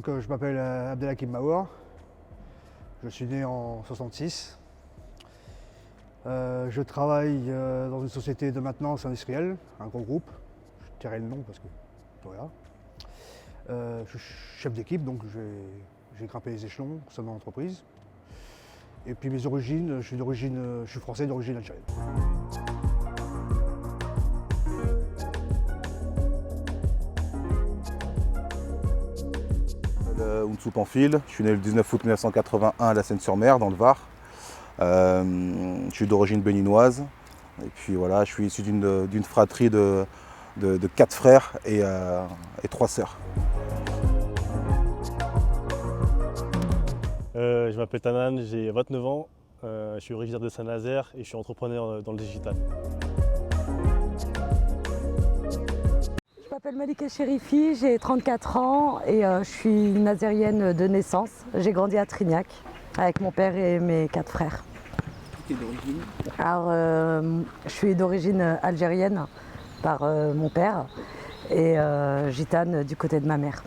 Donc je m'appelle Abdelhakim Mahour, je suis né en 66. Je travaille dans une société de maintenance industrielle, un gros groupe. Je tairai le nom parce que voilà. Je suis chef d'équipe, donc j'ai grimpé les échelons au sein de mon entreprise. Et puis mes origines, je suis français d'origine algérienne. Ounsou Pamphile, je suis né le 19 août 1981 à la Seine-sur-Mer, dans le Var. Je suis d'origine béninoise. Et puis voilà, je suis issu d'une fratrie de 4 frères et 3 sœurs. Je m'appelle Tanan, j'ai 29 ans, je suis originaire de Saint-Nazaire et je suis entrepreneur dans le digital. Je m'appelle Malika Chérifi, j'ai 34 ans et je suis nazérienne de naissance. J'ai grandi à Trignac avec mon père et mes 4 frères. Tu es d'origine? Alors, je suis d'origine algérienne par mon père et gitane du côté de ma mère.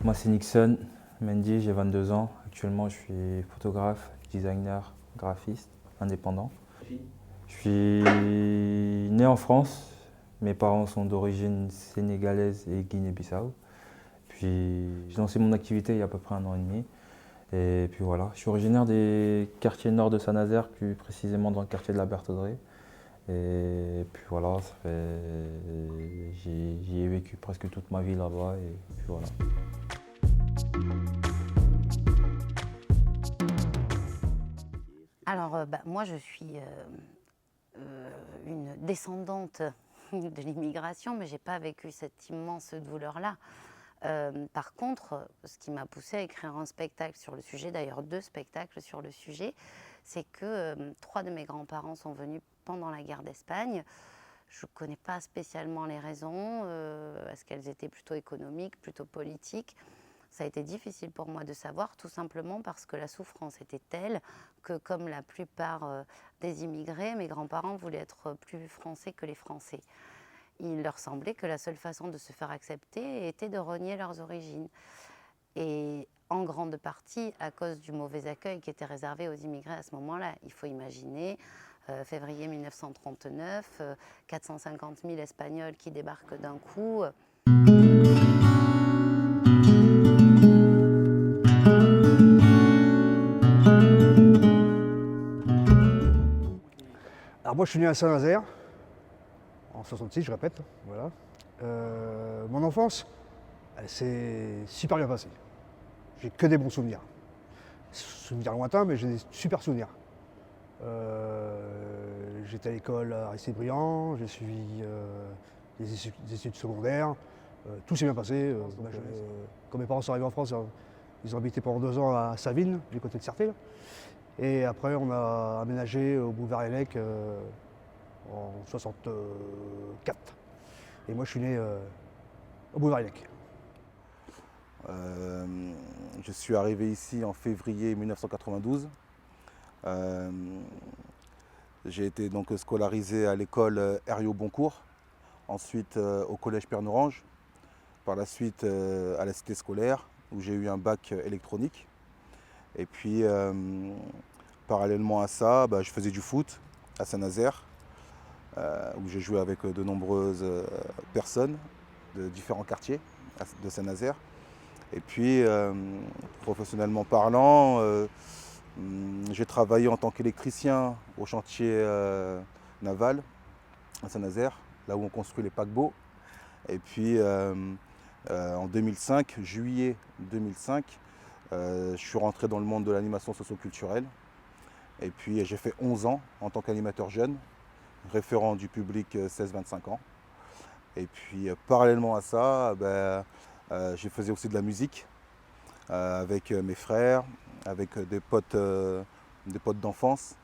Moi c'est Nixon Mendy, j'ai 22 ans. Actuellement je suis photographe, designer, graphiste, indépendant. Je suis né en France, mes parents sont d'origine sénégalaise et Guinée-Bissau. Puis j'ai lancé mon activité il y a à peu près 1 an et demi. Et puis voilà, je suis originaire des quartiers nord de Saint-Nazaire, plus précisément dans le quartier de la Bertauderie. Et puis voilà, j'y ai vécu presque toute ma vie là-bas et puis voilà. Alors, moi, je suis une descendante de l'immigration, mais je n'ai pas vécu cette immense douleur-là. Par contre, ce qui m'a poussée à écrire un spectacle sur le sujet, d'ailleurs 2 spectacles sur le sujet, c'est que 3 de mes grands-parents sont venus pendant la guerre d'Espagne. Je ne connais pas spécialement les raisons, est-ce qu'elles étaient plutôt économiques, plutôt politiques. Ça a été difficile pour moi de savoir, tout simplement parce que la souffrance était telle que, comme la plupart des immigrés, mes grands-parents voulaient être plus français que les Français. Il leur semblait que la seule façon de se faire accepter était de renier leurs origines. Et en grande partie à cause du mauvais accueil qui était réservé aux immigrés à ce moment-là. Il faut imaginer, février 1939, 450 000 Espagnols qui débarquent d'un coup. Alors moi je suis né à Saint-Nazaire, en 66 je répète, voilà. Mon enfance, elle s'est super bien passée. J'ai que des bons souvenirs. Souvenirs lointains, mais j'ai des super souvenirs. J'étais à l'école à Aristide-Briand, j'ai suivi des études secondaires, tout s'est bien passé. Quand mes parents sont arrivés en France, ils ont habité pendant 2 ans à Savines, du côté de Certé. Et après, on a aménagé au boulevard Hellec en 64. Et moi, je suis né au boulevard Hellec. Je suis arrivé ici en février 1992. J'ai été donc scolarisé à l'école Herriot-Boncourt, ensuite au collège Pernourange, par la suite à la cité scolaire où j'ai eu un bac électronique. Et puis parallèlement à ça, je faisais du foot à Saint-Nazaire, où j'ai joué avec de nombreuses personnes de différents quartiers de Saint-Nazaire. Et puis professionnellement parlant, j'ai travaillé en tant qu'électricien au chantier naval à Saint-Nazaire, là où on construit les paquebots. Et puis en 2005, juillet 2005, je suis rentré dans le monde de l'animation socio-culturelle. Et puis j'ai fait 11 ans en tant qu'animateur jeune, référent du public 16-25 ans. Et puis parallèlement à ça, je faisais aussi de la musique avec mes frères, avec des potes d'enfance.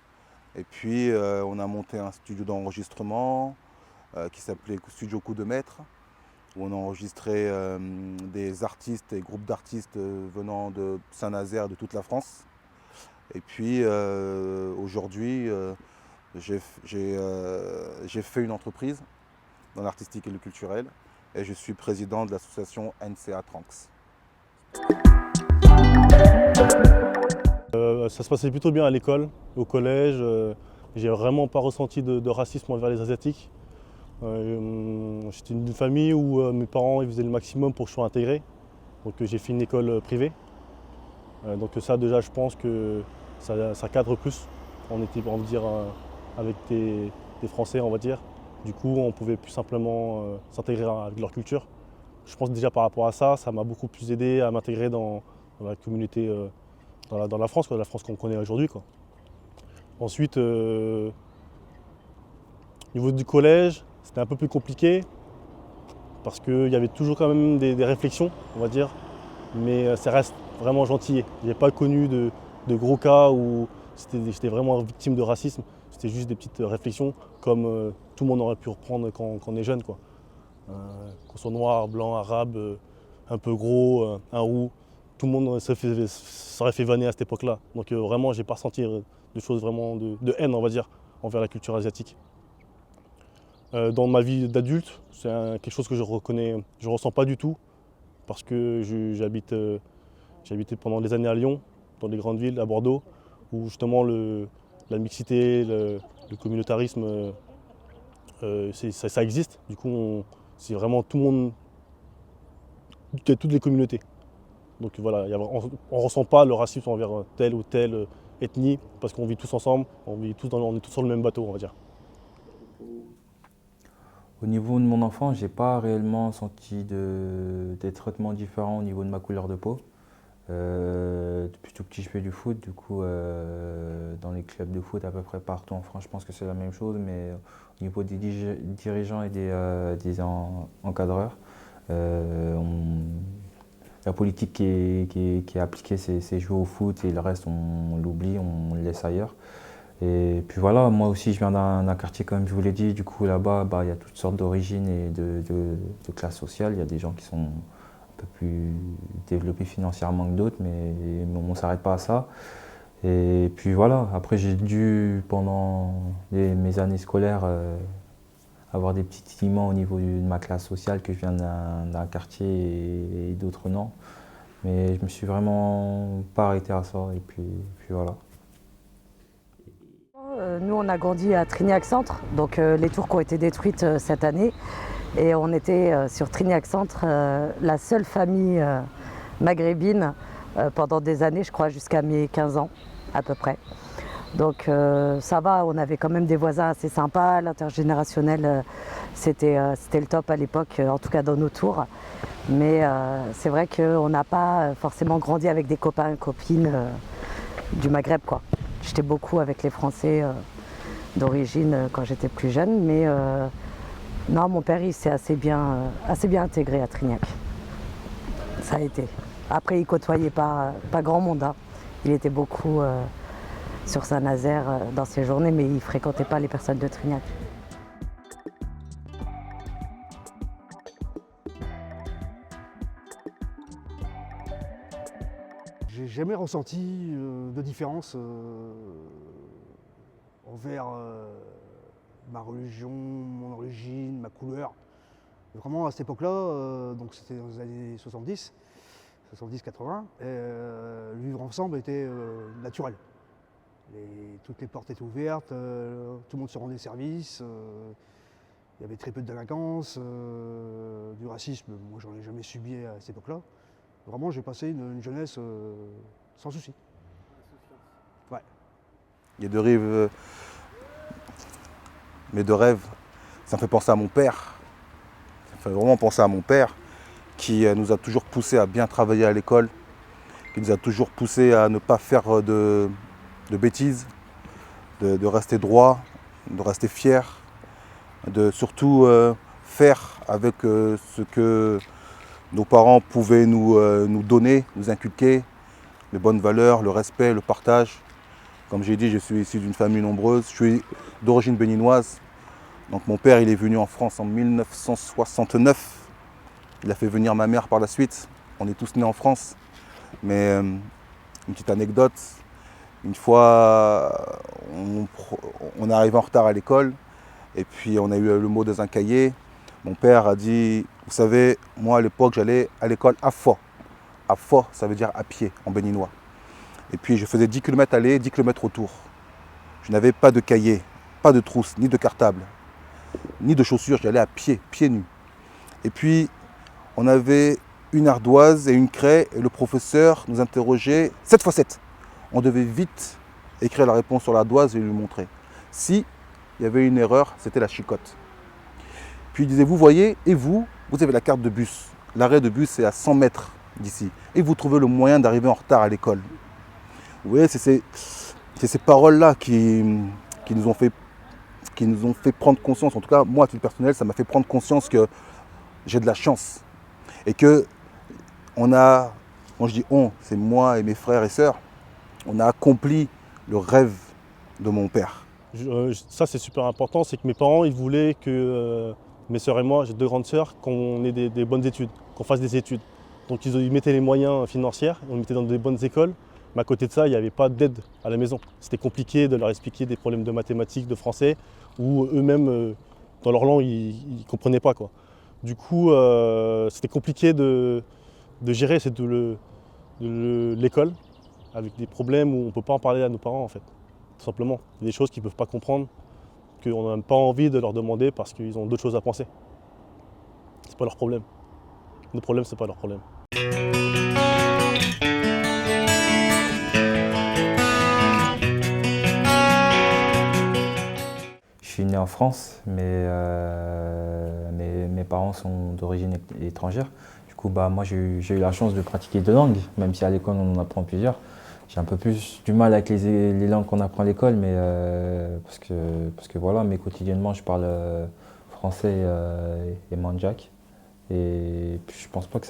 Et puis on a monté un studio d'enregistrement qui s'appelait Studio Coup de Maître, où on a enregistré des artistes et groupes d'artistes venant de Saint-Nazaire, de toute la France. Et puis aujourd'hui, j'ai fait une entreprise dans l'artistique et le culturel, et je suis président de l'association NCA Tranx. Ça se passait plutôt bien à l'école, au collège. J'ai vraiment pas ressenti de racisme envers les Asiatiques. J'étais d'une famille où mes parents ils faisaient le maximum pour que je sois intégré. Donc j'ai fait une école privée. Donc ça déjà je pense que ça cadre plus. On était, on va dire, avec des Français, on va dire. Du coup on pouvait plus simplement s'intégrer avec leur culture. Je pense déjà par rapport à ça, ça m'a beaucoup plus aidé à m'intégrer dans la communauté, dans la France, quoi, la France qu'on connaît aujourd'hui, quoi. Ensuite, au niveau du collège, c'était un peu plus compliqué parce qu'il y avait toujours quand même des réflexions, on va dire, mais ça reste vraiment gentil. Je n'ai pas connu de gros cas où j'étais vraiment victime de racisme. C'était juste des petites réflexions comme tout le monde aurait pu reprendre quand on est jeune, quoi. Qu'on soit noir, blanc, arabe, un peu gros, un roux, tout le monde s'aurait fait vanner à cette époque-là. Donc vraiment, j'ai pas ressenti de choses vraiment de haine, on va dire, envers la culture asiatique. Dans ma vie d'adulte, c'est quelque chose que je ressens pas du tout, parce que j'ai habité pendant des années à Lyon, dans les grandes villes, à Bordeaux, où justement la mixité, le communautarisme, ça existe. Du coup, c'est vraiment tout le monde, toutes les communautés. Donc voilà, on ne ressent pas le racisme envers telle ou telle ethnie, parce qu'on vit tous ensemble, on est tous sur le même bateau, on va dire. Au niveau de mon enfance, j'ai pas réellement senti des traitements différents au niveau de ma couleur de peau. Depuis tout petit, je fais du foot. Du coup, dans les clubs de foot à peu près partout en France, je pense que c'est la même chose. Mais au niveau des dirigeants et des encadreurs, la politique qui est appliquée, c'est jouer au foot et le reste, on l'oublie, on le laisse ailleurs. Et puis voilà, moi aussi, je viens d'un quartier, comme je vous l'ai dit. Du coup, là-bas, il y a toutes sortes d'origines et de classes sociales. Il y a des gens qui sont un peu plus développés financièrement que d'autres, mais on ne s'arrête pas à ça. Et puis voilà, après j'ai dû, pendant mes années scolaires, avoir des petits timents au niveau de ma classe sociale, que je viens d'un quartier et d'autres non. Mais je me suis vraiment pas arrêté à ça, et puis voilà. Nous, on a grandi à Trignac-Centre, donc les tours qui ont été détruites cette année. Et on était sur Trignac-Centre, la seule famille maghrébine pendant des années, je crois, jusqu'à mes 15 ans à peu près. Donc ça va, on avait quand même des voisins assez sympas, l'intergénérationnel c'était le top à l'époque, en tout cas dans nos tours. Mais c'est vrai qu'on n'a pas forcément grandi avec des copains et copines du Maghreb, quoi. J'étais beaucoup avec les Français d'origine quand j'étais plus jeune, mais non, mon père il s'est assez bien intégré à Trignac. Ça a été. Après, il côtoyait pas grand monde, hein. Il était beaucoup sur Saint-Nazaire dans ses journées, mais il ne fréquentait pas les personnes de Trignac. J'ai jamais ressenti de différence envers ma religion, mon origine, ma couleur. Vraiment à cette époque-là, donc c'était dans les années 70, 70-80, vivre ensemble était naturel. Toutes les portes étaient ouvertes, tout le monde se rendait service, il y avait très peu de délinquance, du racisme, moi j'en ai jamais subi à cette époque-là. Vraiment j'ai passé une jeunesse sans souci. Ouais. Il y a deux rives, mes deux rêves, ça me fait penser à mon père. Ça me fait vraiment penser à mon père qui nous a toujours poussé à bien travailler à l'école, qui nous a toujours poussé à ne pas faire de bêtises, de rester droit, de rester fier, de surtout faire avec ce que nos parents pouvaient nous donner, nous inculquer, les bonnes valeurs, le respect, le partage. Comme j'ai dit, je suis issu d'une famille nombreuse, je suis d'origine béninoise. Donc mon père il est venu en France en 1969. Il a fait venir ma mère par la suite. On est tous nés en France. Mais une petite anecdote, une fois on est arrivé en retard à l'école et puis on a eu le mot dans un cahier. Mon père a dit Vous savez, moi à l'époque, j'allais à l'école à Fo. À Fo, ça veut dire à pied en béninois. Et puis je faisais 10 km aller, 10 km retour. Je n'avais pas de cahier, pas de trousse, ni de cartable, ni de chaussures. J'allais à pied, pieds nus. Et puis, on avait une ardoise et une craie et le professeur nous interrogeait 7 x 7. On devait vite écrire la réponse sur l'ardoise et lui montrer. Si il y avait une erreur, c'était la chicotte. Puis il disait, vous voyez, et vous avez la carte de bus. L'arrêt de bus est à 100 mètres d'ici. Et vous trouvez le moyen d'arriver en retard à l'école. Vous voyez, c'est ces paroles-là qui nous ont fait prendre conscience. En tout cas, moi, à titre personnel, ça m'a fait prendre conscience que j'ai de la chance. Et que on a, quand je dis on, c'est moi et mes frères et sœurs, on a accompli le rêve de mon père. Ça, c'est super important, c'est que mes parents, ils voulaient que mes sœurs et moi, j'ai 2 grandes sœurs, qu'on ait des bonnes études, qu'on fasse des études. Donc ils mettaient les moyens financiers, on mettait dans des bonnes écoles, mais à côté de ça, il n'y avait pas d'aide à la maison. C'était compliqué de leur expliquer des problèmes de mathématiques, de français, où eux-mêmes, dans leur langue, ils ne comprenaient pas, quoi. Du coup, c'était compliqué de gérer l'école, avec des problèmes où on ne peut pas en parler à nos parents, en fait. Tout simplement. Il y a des choses qu'ils ne peuvent pas comprendre, qu'on n'a même pas envie de leur demander parce qu'ils ont d'autres choses à penser. C'est pas leur problème. Nos problèmes, c'est pas leur problème. Je suis né en France, mais mes parents sont d'origine étrangère. Du coup, moi, j'ai eu la chance de pratiquer 2 langues, même si à l'école, on en apprend plusieurs. J'ai un peu plus du mal avec les langues qu'on apprend à l'école, mais parce que voilà, mais quotidiennement, je parle français et mandjak. Et puis, je pense pas que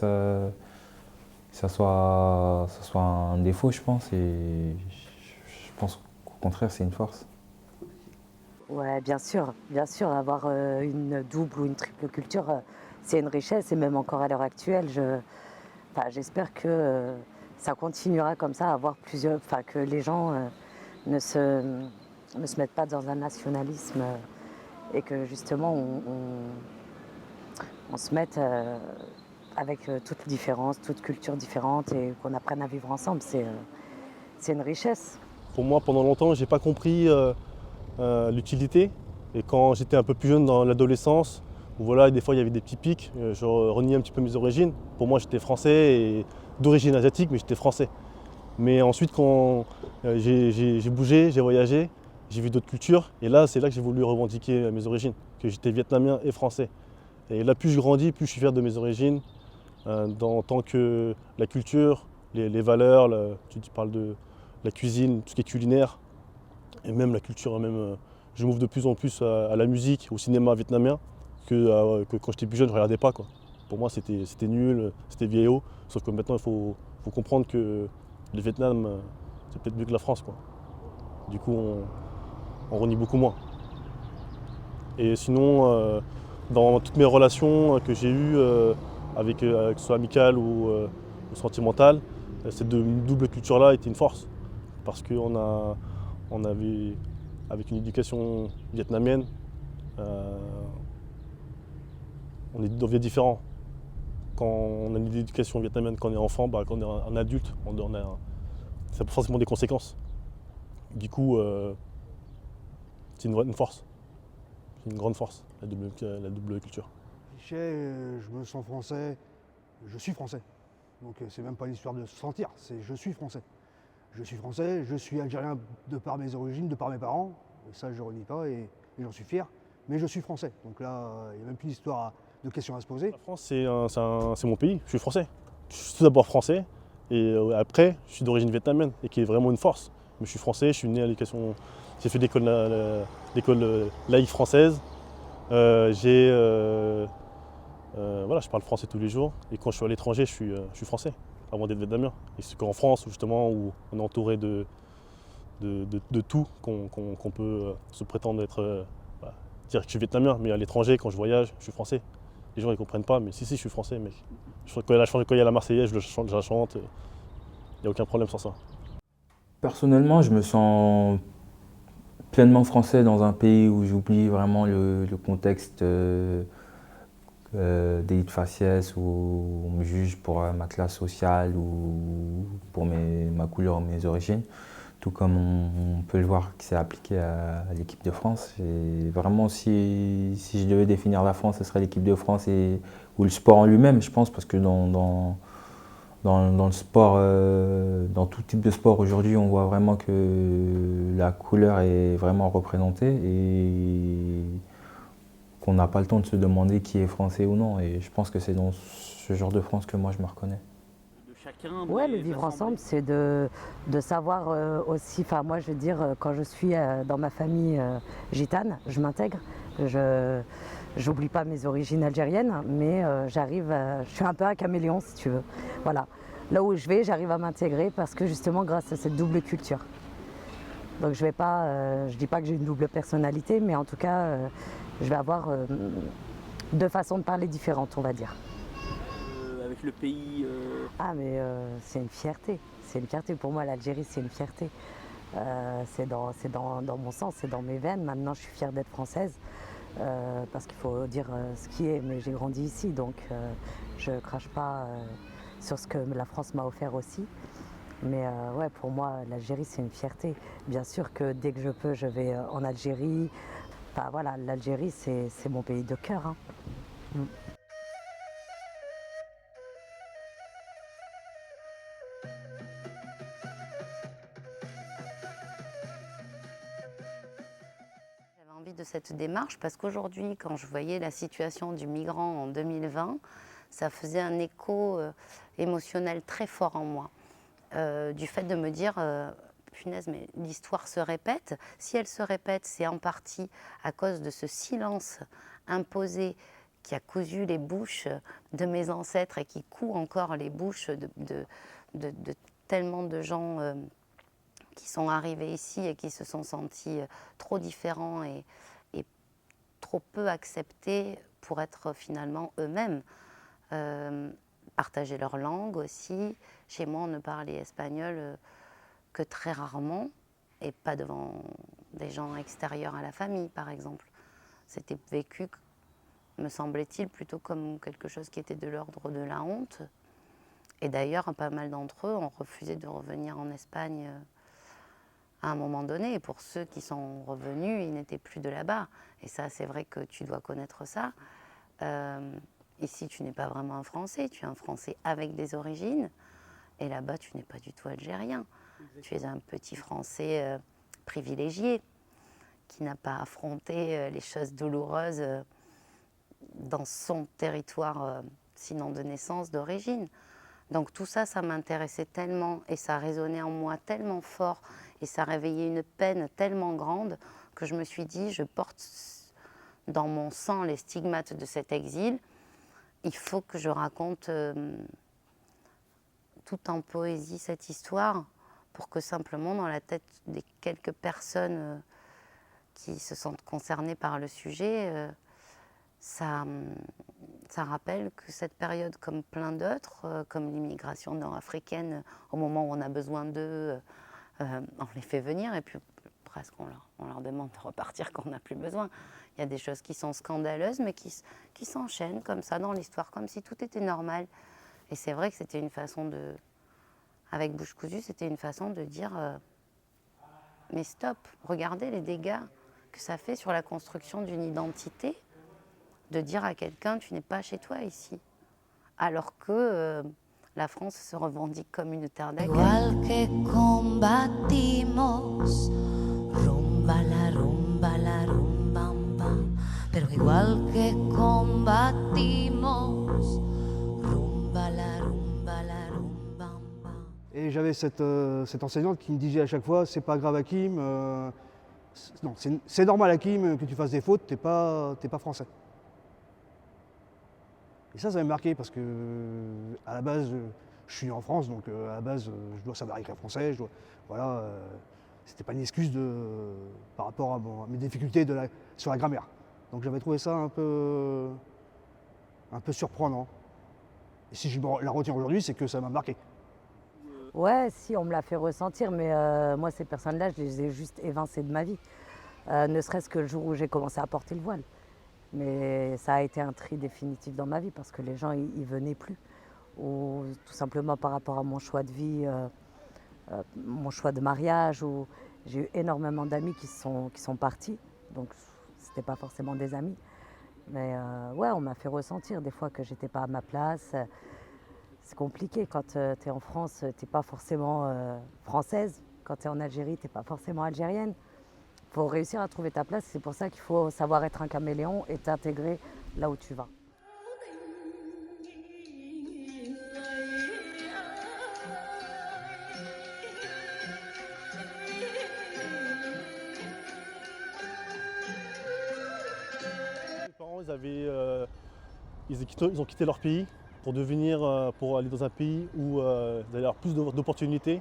ça soit un défaut, je pense. Et je pense qu'au contraire, c'est une force. Ouais, bien sûr, avoir une double ou une triple culture, c'est une richesse et même encore à l'heure actuelle, j'espère que ça continuera comme ça, à avoir plusieurs, que les gens ne se mettent pas dans un nationalisme et que justement on se mette avec toutes différences, toutes cultures différentes et qu'on apprenne à vivre ensemble, c'est une richesse. Pour moi, pendant longtemps, j'ai pas compris l'utilité. Et quand j'étais un peu plus jeune dans l'adolescence, où voilà, des fois il y avait des petits pics, je reniais un petit peu mes origines. Pour moi, j'étais français et d'origine asiatique, mais j'étais français. Mais ensuite, quand j'ai bougé, j'ai voyagé, j'ai vu d'autres cultures, et là, c'est là que j'ai voulu revendiquer mes origines, que j'étais vietnamien et français. Et là, plus je grandis, plus je suis fier de mes origines, en tant que la culture, les valeurs, tu parles de la cuisine, tout ce qui est culinaire, et même la culture, je m'ouvre de plus en plus à la musique, au cinéma vietnamien, que quand j'étais plus jeune, je ne regardais pas, quoi. Pour moi, c'était nul, c'était vieillot, sauf que maintenant, il faut comprendre que le Vietnam, c'est peut-être mieux que la France, quoi. Du coup, on renie beaucoup moins. Et sinon, dans toutes mes relations que j'ai eues, que ce soit amicales ou sentimentales, cette double culture-là était une force. Parce qu'on avait, avec une éducation vietnamienne, on devient différent. Quand on a une éducation vietnamienne, quand on est enfant, quand on est un adulte, ça a forcément des conséquences. Du coup, c'est une force. C'est une grande force, la double culture. Je me sens français, je suis français. Donc c'est même pas une histoire de se sentir, c'est je suis français. Je suis français, je suis algérien de par mes origines, de par mes parents. Et ça, je ne renie pas et j'en suis fier. Mais je suis français. Donc là, il n'y a même plus d'histoire de questions à se poser. La France, c'est mon pays, je suis français. Je suis tout d'abord français et après, je suis d'origine vietnamienne et qui est vraiment une force. Mais je suis français, je suis né à l'éducation. J'ai fait l'école laïque française. Voilà, je parle français tous les jours et quand je suis à l'étranger, je suis français avant d'être vietnamien. Et c'est qu'en France, justement, où on est entouré de tout, qu'on peut se prétendre être, dire que je suis vietnamien, mais à l'étranger, quand je voyage, je suis français. Les gens ne comprennent pas, mais si, je suis français, mec. Quand il y a la Marseillaise, je la chante, il n'y a aucun problème sur ça. Personnellement, je me sens pleinement français dans un pays où j'oublie vraiment le contexte délit de faciès où on me juge pour ma classe sociale ou pour ma couleur ou mes origines. Tout comme on peut le voir qui s'est appliqué à l'équipe de France. Et vraiment, si je devais définir la France, ce serait l'équipe de France ou le sport en lui-même, je pense, parce que dans le sport, dans tout type de sport aujourd'hui, on voit vraiment que la couleur est vraiment représentée et qu'on n'a pas le temps de se demander qui est français ou non. Et je pense que c'est dans ce genre de France que moi je me reconnais. Ouais, le vivre ensemble, c'est de savoir aussi, enfin moi je veux dire, quand je suis dans ma famille gitane, je m'intègre, je n'oublie pas mes origines algériennes, mais je suis un peu un caméléon si tu veux. Voilà, là où je vais, j'arrive à m'intégrer parce que justement grâce à cette double culture. Donc je vais pas, je dis pas que j'ai une double personnalité, mais en tout cas, je vais avoir deux façons de parler différentes, on va dire. Avec le pays Ah mais c'est une fierté pour moi, l'Algérie c'est une fierté. C'est dans mon sang, c'est dans mes veines. Maintenant je suis fière d'être française parce qu'il faut dire ce qui est, mais j'ai grandi ici donc je crache pas sur ce que la France m'a offert aussi. Mais ouais, pour moi l'Algérie c'est une fierté. Bien sûr que dès que je peux je vais en Algérie. Enfin voilà, l'Algérie c'est mon pays de cœur. Hein. J'avais envie de cette démarche parce qu'aujourd'hui, quand je voyais la situation du migrant en 2020, ça faisait un écho émotionnel très fort en moi. Du fait de me dire, punaise, mais l'histoire se répète. Si elle se répète, c'est en partie à cause de ce silence imposé qui a cousu les bouches de mes ancêtres et qui coud encore les bouches de tellement de gens qui sont arrivés ici et qui se sont sentis trop différents et trop peu acceptés pour être finalement eux-mêmes. Partager leur langue aussi. Chez moi, on ne parlait espagnol que très rarement et pas devant des gens extérieurs à la famille, par exemple. C'était vécu, me semblait-il, plutôt comme quelque chose qui était de l'ordre de la honte. Et d'ailleurs, pas mal d'entre eux ont refusé de revenir en Espagne à un moment donné. Et pour ceux qui sont revenus, ils n'étaient plus de là-bas. Et ça, c'est vrai que tu dois connaître ça. Ici, tu n'es pas vraiment un Français, tu es un Français avec des origines. Et là-bas, tu n'es pas du tout algérien. Tu es un petit Français privilégié qui n'a pas affronté les choses douloureuses dans son territoire, sinon de naissance, d'origine. Donc tout ça, ça m'intéressait tellement et ça résonnait en moi tellement fort et ça réveillait une peine tellement grande que je me suis dit, je porte dans mon sang les stigmates de cet exil. Il faut que je raconte tout en poésie cette histoire pour que simplement dans la tête des quelques personnes qui se sentent concernées par le sujet, ça rappelle que cette période, comme plein d'autres, comme l'immigration nord-africaine, au moment où on a besoin d'eux, on les fait venir et puis presque on leur demande de repartir quand on n'a plus besoin. Il y a des choses qui sont scandaleuses mais qui s'enchaînent comme ça dans l'histoire, comme si tout était normal. Et c'est vrai que c'était une façon de... Avec Bouche Cousue, c'était une façon de dire mais stop, regardez les dégâts que ça fait sur la construction d'une identité, de dire à quelqu'un tu n'es pas chez toi ici, alors que la France se revendique comme une terre d'accueil. Igual que combatimos, rumba la rumba la rumbamba, pero igual que combatimos, rumba la rumba la rumbamba. Et j'avais cette enseignante qui me disait à chaque fois, c'est pas grave Hakim, non, c'est normal Hakim que tu fasses des fautes, t'es pas français. Et ça m'a marqué parce que à la base, je suis né en France, donc à la base, je dois savoir écrire français. Voilà, c'était pas une excuse par rapport à mes difficultés sur la grammaire. Donc j'avais trouvé ça un peu surprenant. Et si je la retiens aujourd'hui, c'est que ça m'a marqué. Ouais, si, on me l'a fait ressentir, mais moi, ces personnes-là, je les ai juste évincées de ma vie. Ne serait-ce que le jour où j'ai commencé à porter le voile. Mais ça a été un tri définitif dans ma vie parce que les gens, ils venaient plus. Ou tout simplement par rapport à mon choix de vie, mon choix de mariage. Ou j'ai eu énormément d'amis qui sont partis. Donc, c'était pas forcément des amis. Mais ouais, on m'a fait ressentir des fois que j'étais pas à ma place. C'est compliqué quand tu es en France, tu n'es pas forcément française. Quand tu es en Algérie, tu n'es pas forcément algérienne. Il faut réussir à trouver ta place. C'est pour ça qu'il faut savoir être un caméléon et t'intégrer là où tu vas. Mes parents, ils ont quitté leur pays pour aller dans un pays où ils allaient avoir plus d'opportunités,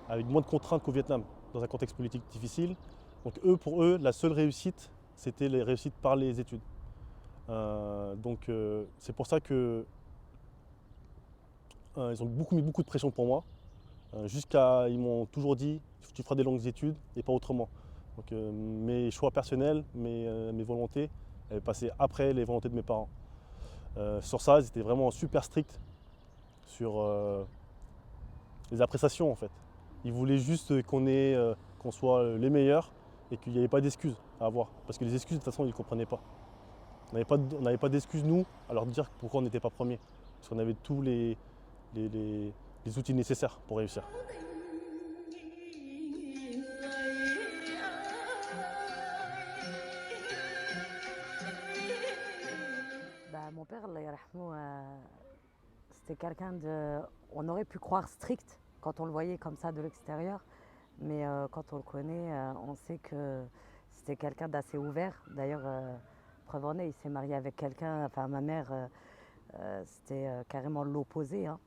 avec moins de contraintes qu'au Vietnam, dans un contexte politique difficile. Donc pour eux, la seule réussite, c'était les réussites par les études. C'est pour ça que ils ont mis beaucoup de pression pour moi. Ils m'ont toujours dit, tu feras des longues études et pas autrement. Donc mes choix personnels, mes volontés, elles passaient après les volontés de mes parents. Sur ça, ils étaient vraiment super stricts sur les appréciations en fait. Ils voulaient juste qu'on soit les meilleurs et qu'il n'y avait pas d'excuses à avoir. Parce que les excuses, de toute façon, ils ne comprenaient pas. On n'avait pas d'excuses, nous, à leur dire pourquoi on n'était pas premiers. Parce qu'on avait tous les outils nécessaires pour réussir. Mon père, Allah yarahmou, c'était quelqu'un de... On aurait pu croire strict quand on le voyait comme ça de l'extérieur. Mais quand on le connaît, on sait que c'était quelqu'un d'assez ouvert. D'ailleurs, preuve en est, il s'est marié avec quelqu'un, enfin ma mère, c'était carrément l'opposé. Hein.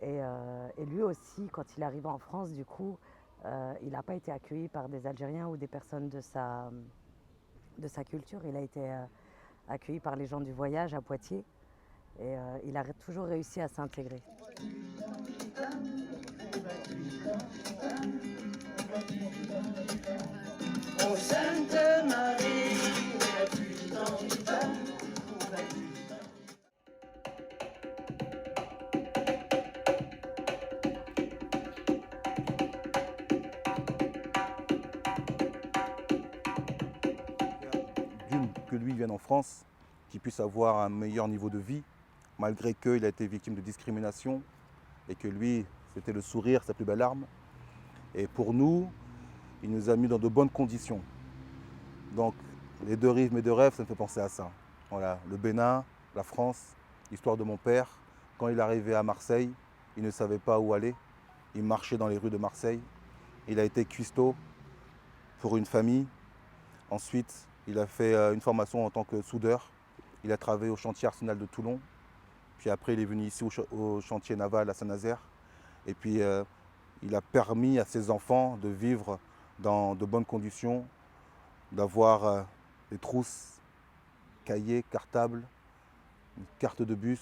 Et lui aussi, quand il est arrivé en France, du coup, il n'a pas été accueilli par des Algériens ou des personnes de sa culture. Il a été accueilli par les gens du voyage à Poitiers. Et il a toujours réussi à s'intégrer. Oh Sainte Marie, d'une, que lui vienne en France, qu'il puisse avoir un meilleur niveau de vie, malgré qu'il a été victime de discrimination et que lui, c'était le sourire, sa plus belle arme. Et pour nous, il nous a mis dans de bonnes conditions. Donc, les deux rives, mes deux rêves, ça me fait penser à ça. Voilà, le Bénin, la France, l'histoire de mon père. Quand il est arrivé à Marseille, il ne savait pas où aller. Il marchait dans les rues de Marseille. Il a été cuistot pour une famille. Ensuite, il a fait une formation en tant que soudeur. Il a travaillé au chantier Arsenal de Toulon. Puis après, il est venu ici au chantier naval à Saint-Nazaire. Et puis, il a permis à ses enfants de vivre dans de bonnes conditions, d'avoir des trousses, cahiers, cartables, une carte de bus,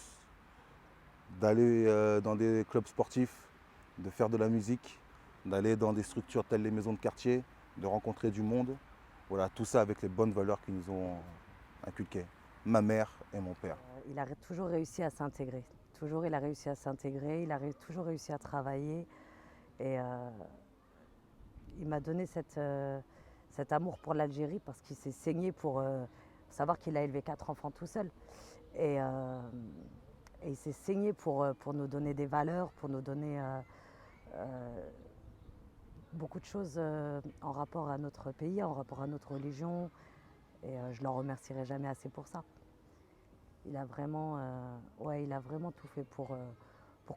d'aller dans des clubs sportifs, de faire de la musique, d'aller dans des structures telles les maisons de quartier, de rencontrer du monde. Voilà, tout ça avec les bonnes valeurs qu'ils nous ont inculquées, ma mère et mon père. Il a toujours réussi à s'intégrer. Toujours, il a réussi à s'intégrer, il a toujours réussi à travailler. Et il m'a donné cet amour pour l'Algérie parce qu'il s'est saigné pour savoir qu'il a élevé 4 enfants tout seul. Et il s'est saigné pour nous donner des valeurs, pour nous donner beaucoup de choses en rapport à notre pays, en rapport à notre religion. Et je ne l'en remercierai jamais assez pour ça. Il a vraiment tout fait pour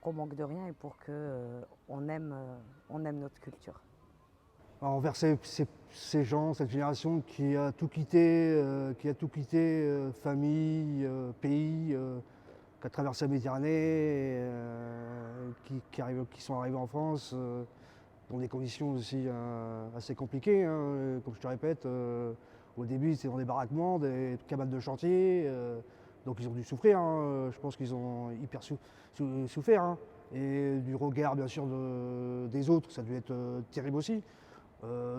qu'on manque de rien et pour qu'on aime notre culture. Envers ces gens, cette génération qui a tout quitté, famille, pays, qui a traversé la Méditerranée, qui sont arrivés en France dans des conditions aussi assez compliquées. Hein. Comme je te répète, au début c'était dans des baraquements, des cabanes de chantier, donc ils ont dû souffrir. Hein. Je pense qu'ils ont hyper souffert. Hein. Et du regard bien sûr des autres, ça a dû être terrible aussi.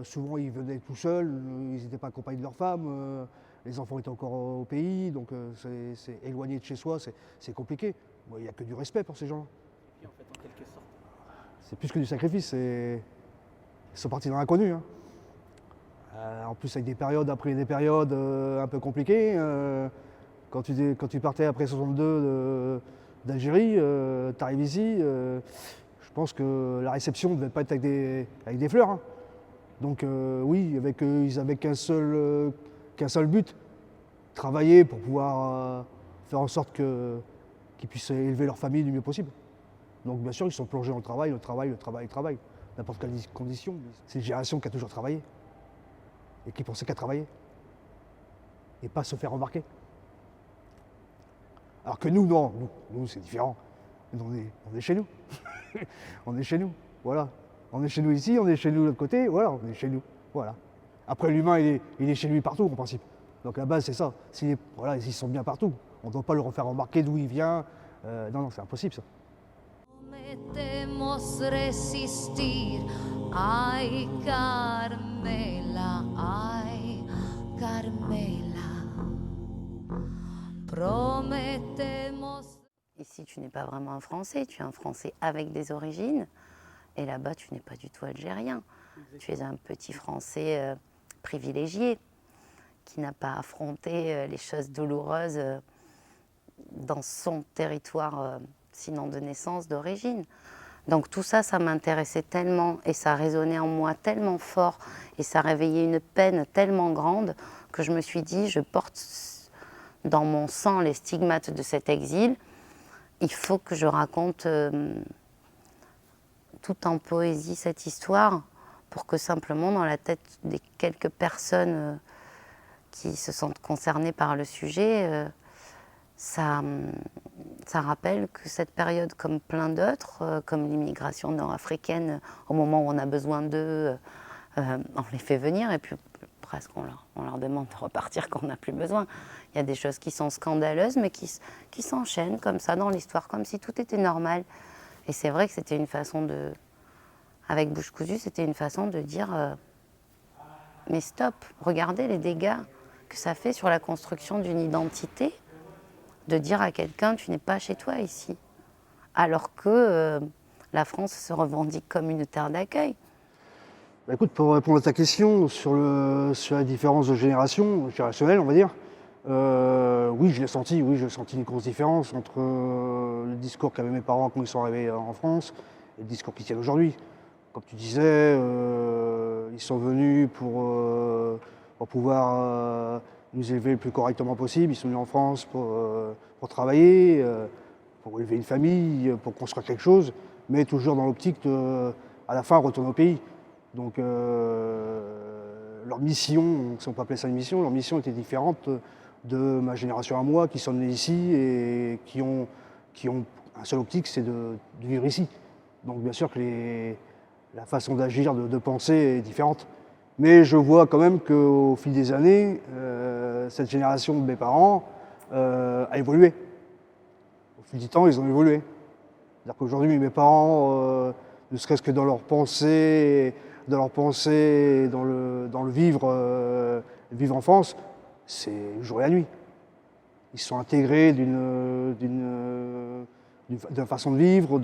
Souvent ils venaient tout seuls, ils n'étaient pas accompagnés de leurs femmes. Les enfants étaient encore au pays, donc c'est éloigné de chez soi, c'est compliqué. Il n'y a que du respect pour ces gens-là. Et en fait, en quelque sorte. C'est plus que du sacrifice, ils sont partis dans l'inconnu. Hein. En plus avec des périodes après des périodes un peu compliquées. Quand tu partais après 62 d'Algérie, tu arrives ici, je pense que la réception ne devait pas être avec des fleurs. Hein. Donc oui, ils n'avaient qu'un seul but, travailler pour pouvoir faire en sorte qu'ils puissent élever leur famille du mieux possible. Donc bien sûr, ils sont plongés dans le travail, n'importe quelle condition. C'est une génération qui a toujours travaillé et qui pensait qu'à travailler et pas se faire remarquer. Alors que nous, non, nous c'est différent. On est chez nous. On est chez nous, voilà. On est chez nous ici, on est chez nous de l'autre côté, voilà, on est chez nous, voilà. Après, l'humain, il est chez lui partout, en principe. Donc la base, c'est ça. Voilà, ils sont bien partout. On ne doit pas leur faire remarquer d'où il vient. Non, c'est impossible, ça. Prometemos resistir, ay Carmela, ay Carmela. Prometemos. Ici, tu n'es pas vraiment un Français, tu es un Français avec des origines. Et là-bas, tu n'es pas du tout algérien. Tu es un petit Français privilégié qui n'a pas affronté les choses douloureuses dans son territoire, sinon de naissance, d'origine. Donc tout ça, ça m'intéressait tellement et ça résonnait en moi tellement fort et ça réveillait une peine tellement grande que je me suis dit, je porte dans mon sang les stigmates de cet exil. Il faut que je raconte tout en poésie cette histoire pour que simplement dans la tête des quelques personnes qui se sentent concernées par le sujet, ça rappelle que cette période, comme plein d'autres, comme l'immigration nord-africaine, au moment où on a besoin d'eux, on les fait venir et puis presque on leur demande de repartir quand on n'a plus besoin. Il y a des choses qui sont scandaleuses mais qui s'enchaînent comme ça dans l'histoire, comme si tout était normal. Et c'est vrai que c'était une façon de, avec Bouche Cousue, c'était une façon de dire mais stop, regardez les dégâts que ça fait sur la construction d'une identité, de dire à quelqu'un tu n'es pas chez toi ici, alors que la France se revendique comme une terre d'accueil. Bah écoute, pour répondre à ta question sur la différence de générationnelle, on va dire, oui, je l'ai senti, une grosse différence entre le discours qu'avaient mes parents quand ils sont arrivés en France et le discours qu'ils tiennent aujourd'hui. Comme tu disais, ils sont venus pour pouvoir nous élever le plus correctement possible. Ils sont venus en France pour travailler, pour élever une famille, pour construire quelque chose, mais toujours dans l'optique de, à la fin, retourner au pays. Donc leur mission, si on peut appeler ça une mission, leur mission était différente de ma génération à moi, qui sont nés ici et qui ont un seul optique, c'est de vivre ici. Donc bien sûr que la façon d'agir, de penser est différente. Mais je vois quand même qu'au fil des années, cette génération de mes parents a évolué. Au fil du temps, ils ont évolué. C'est-à-dire qu'aujourd'hui, mes parents, ne serait-ce que dans leur pensée, dans le vivre en France, c'est le jour et la nuit. Ils sont intégrés d'une façon de vivre,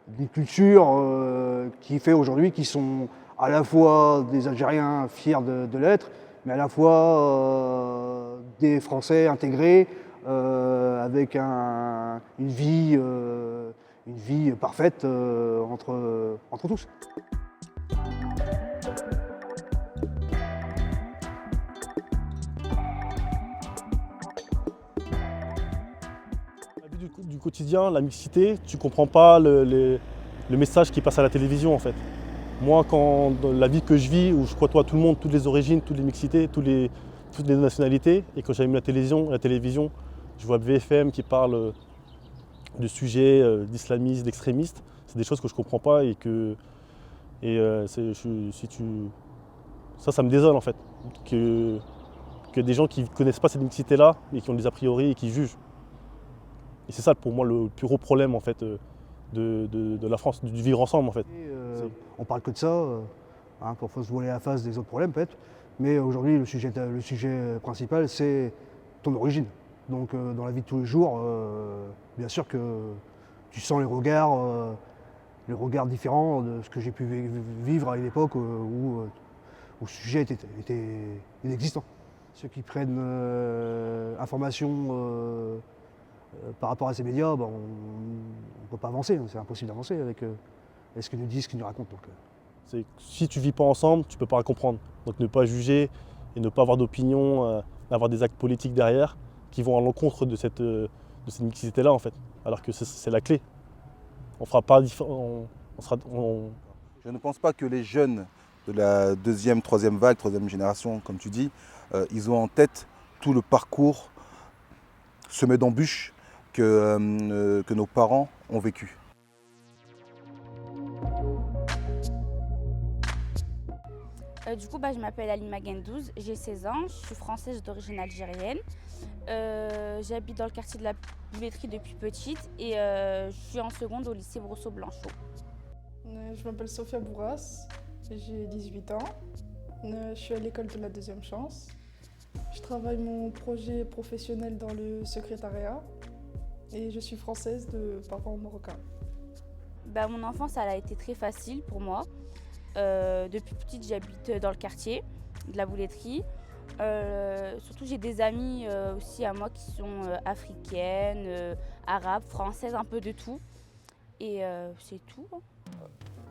d'une culture qui fait aujourd'hui qu'ils sont à la fois des Algériens fiers de l'être, mais à la fois des Français intégrés avec une vie parfaite entre tous. La vie du quotidien, la mixité, tu comprends pas le message qui passe à la télévision en fait. Moi, dans la vie que je vis, où je côtoie tout le monde, toutes les origines, toutes les mixités, toutes les nationalités, et quand j'allume la télévision, je vois BFM qui parle de sujets d'islamistes, d'extrémistes. C'est des choses que je ne comprends pas ça me désole en fait. Que des gens qui ne connaissent pas cette mixité-là et qui ont des a priori et qui jugent. Et c'est ça pour moi le plus gros problème en fait de la France, du vivre ensemble en fait. On parle que de ça, faut se voiler la face des autres problèmes peut-être, Mais aujourd'hui, le sujet principal, c'est ton origine. Donc dans la vie de tous les jours, bien sûr que tu sens les regards différents de ce que j'ai pu vivre à une époque où le sujet était inexistant. Ceux qui prennent information par rapport à ces médias, on ne peut pas avancer, c'est impossible d'avancer avec ce qu'ils nous disent, ce qu'ils nous racontent. Si tu ne vis pas ensemble, tu ne peux pas comprendre. Donc ne pas juger et ne pas avoir d'opinion, avoir des actes politiques derrière qui vont à l'encontre de cette mixité-là en fait. Alors que c'est la clé. On fera pas différent. Je ne pense pas que les jeunes de la deuxième, troisième génération, comme tu dis, ils ont en tête tout le parcours semé d'embûches que nos parents ont vécu. Du coup, je m'appelle Alima Gendouz, j'ai 16 ans, je suis française d'origine algérienne. J'habite dans le quartier de la Bouletterie depuis petite et je suis en seconde au lycée Brosseau-Blanchot. Je m'appelle Sophia Bourras, j'ai 18 ans. Je suis à l'école de la deuxième chance. Je travaille mon projet professionnel dans le secrétariat et je suis française de parents marocains. Mon enfance, elle a été très facile pour moi. Depuis petite, j'habite dans le quartier de la Bouletterie. Surtout, j'ai des amies aussi à moi qui sont africaines, arabes, françaises, un peu de tout. Et c'est tout.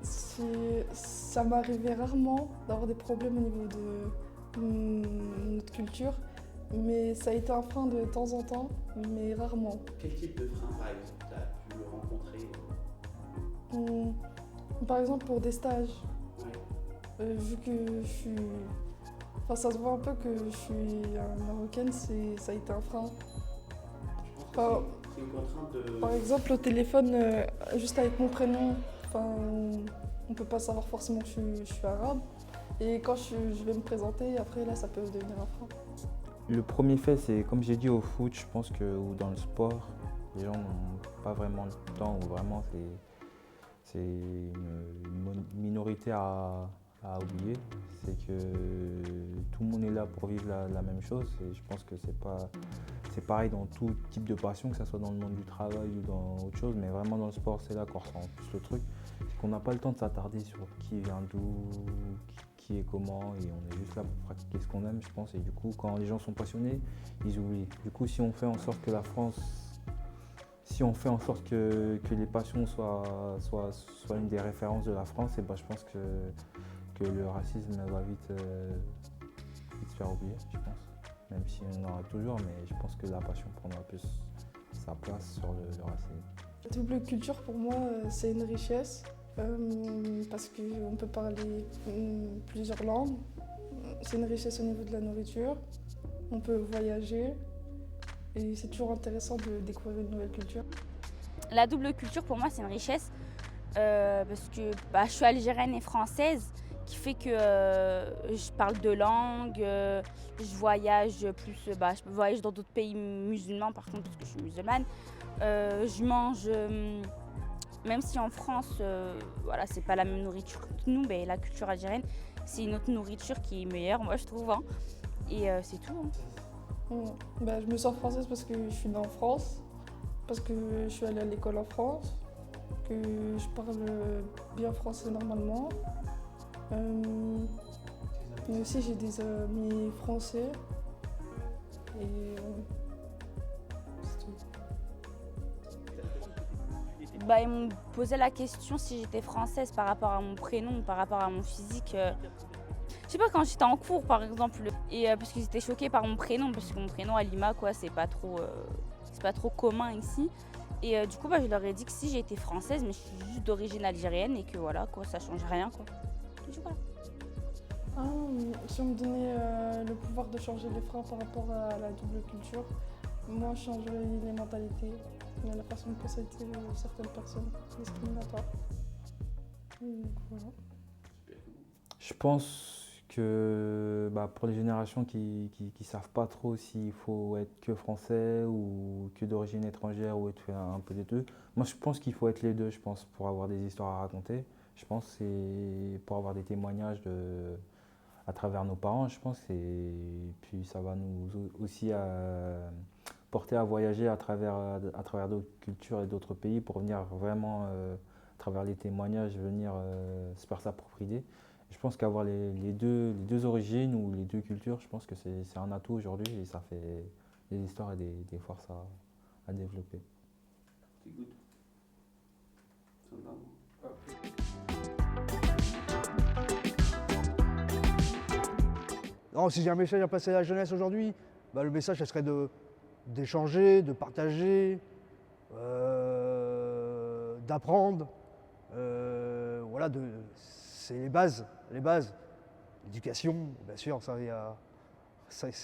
Ça m'arrivait rarement d'avoir des problèmes au niveau de notre culture, mais ça a été un frein de temps en temps, mais rarement. Quel type de frein, par exemple, as-tu rencontré? Par exemple, pour des stages. Ouais. Vu que je suis... Enfin, ça se voit un peu que je suis marocaine, ça a été un frein. C'est une contrainte de... Par exemple, au téléphone, juste avec mon prénom, on peut pas savoir forcément que je suis arabe. Et quand je vais me présenter, après là, ça peut devenir un frein. Le premier fait, c'est comme j'ai dit au foot, je pense que ou dans le sport, les gens n'ont pas vraiment le temps, ou vraiment c'est une minorité à oublier. C'est que tout le monde est là pour vivre la même chose et je pense que c'est pareil dans tout type de passion, que ce soit dans le monde du travail ou dans autre chose, mais vraiment dans le sport, c'est là qu'on ressent plus le truc. C'est qu'on n'a pas le temps de s'attarder sur qui vient d'où, qui est comment, et on est juste là pour pratiquer ce qu'on aime, je pense. Et du coup, quand les gens sont passionnés, ils oublient. Du coup, si on fait en sorte que la France, si on fait en sorte que les passions soient une des références de la France, et je pense que le racisme va vite se faire oublier, je pense. Même si on en aura toujours, mais je pense que la passion prendra plus sa place sur le racisme. La double culture, pour moi, c'est une richesse parce qu'on peut parler plusieurs langues. C'est une richesse au niveau de la nourriture. On peut voyager et c'est toujours intéressant de découvrir une nouvelle culture. La double culture, pour moi, c'est une richesse parce que je suis algérienne et française, qui fait que je parle deux langues, je voyage plus, je voyage dans d'autres pays musulmans par contre parce que je suis musulmane. Je mange, même si en France, c'est pas la même nourriture que nous, mais la culture algérienne, c'est une autre nourriture qui est meilleure, moi je trouve. Et c'est tout. Je me sens française parce que je suis née en France, parce que je suis allée à l'école en France, que je parle bien français normalement. Mais aussi j'ai des amis français et c'est tout. Ils m'ont posé la question si j'étais française par rapport à mon prénom, par rapport à mon physique. Je sais pas, quand j'étais en cours par exemple, et parce qu'ils étaient choqués par mon prénom, parce que mon prénom Alima, c'est pas trop commun ici. Et du coup, je leur ai dit que si j'étais française, mais je suis juste d'origine algérienne et que ça change rien. Si on me donnait le pouvoir de changer les freins par rapport à la double culture, moi je changerais les mentalités, la façon de penser de certaines personnes discriminatoires. Donc, voilà. Je pense que pour les générations qui savent pas trop s'il faut être que français ou que d'origine étrangère ou être un peu des deux, moi je pense qu'il faut être les deux, je pense, pour avoir des histoires à raconter. Je pense que c'est pour avoir des témoignages à travers nos parents, je pense. Et puis ça va nous aussi porter à voyager à travers d'autres cultures et d'autres pays pour venir vraiment, à travers les témoignages, venir se faire sa propre idée. Je pense qu'avoir les deux origines ou les deux cultures, je pense que c'est un atout aujourd'hui et ça fait des histoires et des forces à développer. C'est good. Ça me va, moi. Non, si j'ai un message à passer à la jeunesse aujourd'hui, bah, le message, ça serait d'échanger, de partager, d'apprendre. Voilà, c'est les bases. L'éducation, bien sûr, c'est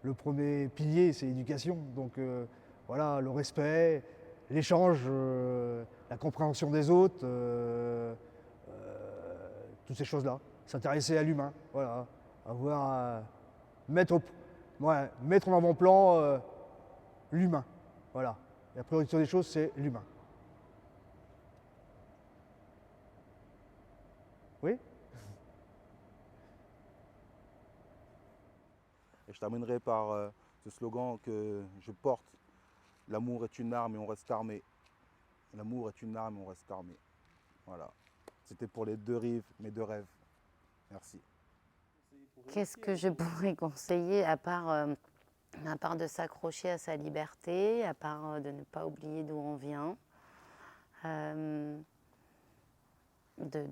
le premier pilier, c'est l'éducation. Donc voilà, le respect, l'échange, la compréhension des autres, toutes ces choses-là. S'intéresser à l'humain, voilà. Mettre en avant-plan l'humain. Voilà. La priorité des choses, c'est l'humain. Oui? Et je terminerai par ce slogan que je porte. L'amour est une arme et on reste armé. L'amour est une arme et on reste armé. Voilà. C'était pour les deux rives, mes deux rêves. Merci. Qu'est-ce que je pourrais conseiller à part de s'accrocher à sa liberté, à part de ne pas oublier d'où on vient, de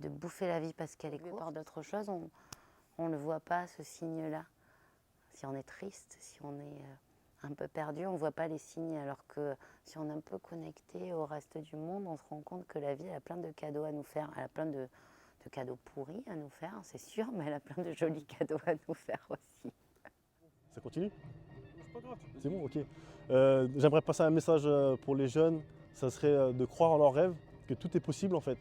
bouffer la vie parce qu'elle est courte. Par d'autres choses, on ne voit pas ce signe-là. Si on est triste, si on est un peu perdu, on ne voit pas les signes. Alors que si on est un peu connecté au reste du monde, on se rend compte que la vie elle a plein de cadeaux à nous faire, elle a plein de cadeaux pourris à nous faire, c'est sûr, mais elle a plein de jolis cadeaux à nous faire aussi. Ça continue? C'est bon, ok. J'aimerais passer un message pour les jeunes, ça serait de croire en leurs rêves, que tout est possible en fait.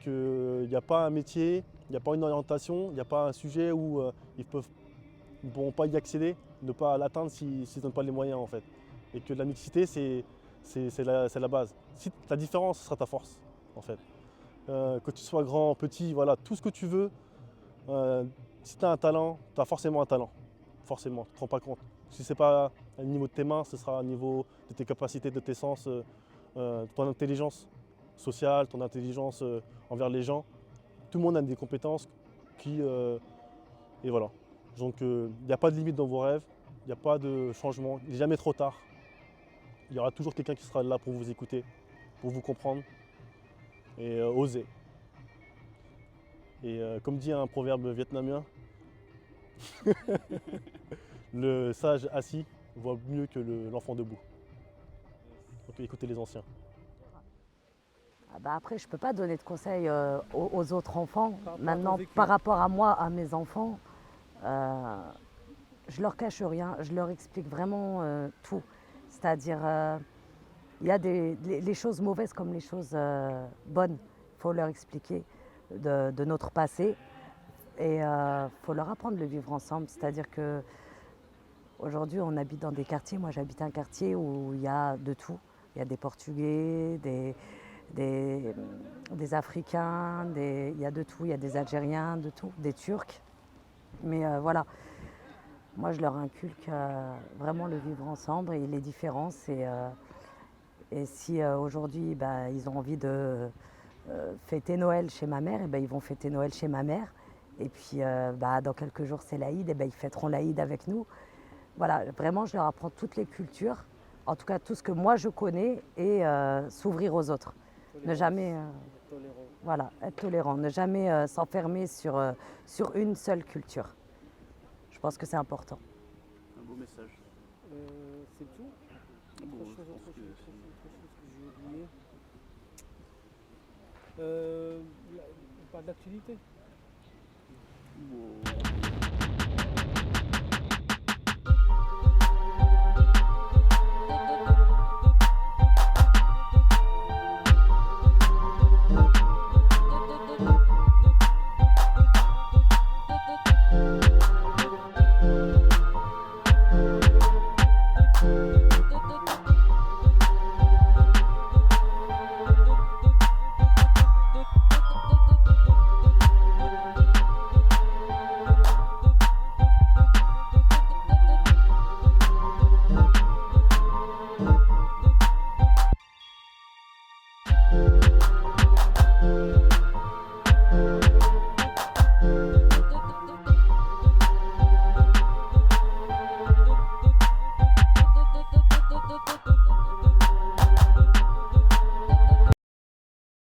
Qu'il n'y a pas un métier, il n'y a pas une orientation, il n'y a pas un sujet où ils ne pourront pas y accéder, ne pas l'atteindre s'ils ne donnent pas les moyens en fait. Et que la mixité, c'est la base. Si ta différence, ce sera ta force en fait. Que tu sois grand, petit, voilà, tout ce que tu veux. Si tu as un talent, tu as forcément un talent. Forcément, tu ne te rends pas compte. Si ce n'est pas au niveau de tes mains, ce sera au niveau de tes capacités, de tes sens, ton intelligence sociale, ton intelligence envers les gens. Tout le monde a des compétences et voilà. Donc il n'y a pas de limite dans vos rêves, il n'y a pas de changement, il n'est jamais trop tard. Il y aura toujours quelqu'un qui sera là pour vous écouter, pour vous comprendre et oser. Et comme dit un proverbe vietnamien, le sage assis voit mieux que l'enfant debout. Donc écoutez les anciens. Après, je ne peux pas donner de conseils aux autres enfants. Maintenant, par rapport à moi, à mes enfants, je leur cache rien, je leur explique vraiment tout. C'est-à-dire, il y a les choses mauvaises comme les choses bonnes. Il faut leur expliquer de notre passé et il faut leur apprendre de le vivre ensemble. C'est-à-dire qu'aujourd'hui, on habite dans des quartiers. Moi, j'habite un quartier où il y a de tout. Il y a des Portugais, des Africains, il y a de tout. Il y a des Algériens, de tout, des Turcs. Mais voilà, moi, je leur inculque vraiment le vivre ensemble et les différences. Et si aujourd'hui, ils ont envie de fêter Noël chez ma mère, ils vont fêter Noël chez ma mère. Et puis, dans quelques jours, c'est l'Aïd, ils fêteront l'Aïd avec nous. Voilà, vraiment, je leur apprends toutes les cultures, en tout cas tout ce que moi je connais, et s'ouvrir aux autres. Ne jamais, voilà, être tolérant, ne jamais s'enfermer sur une seule culture. Je pense que c'est important. Un beau message. C'est tout. Autre chose que j'ai oublié. On parle d'actualité. Wow.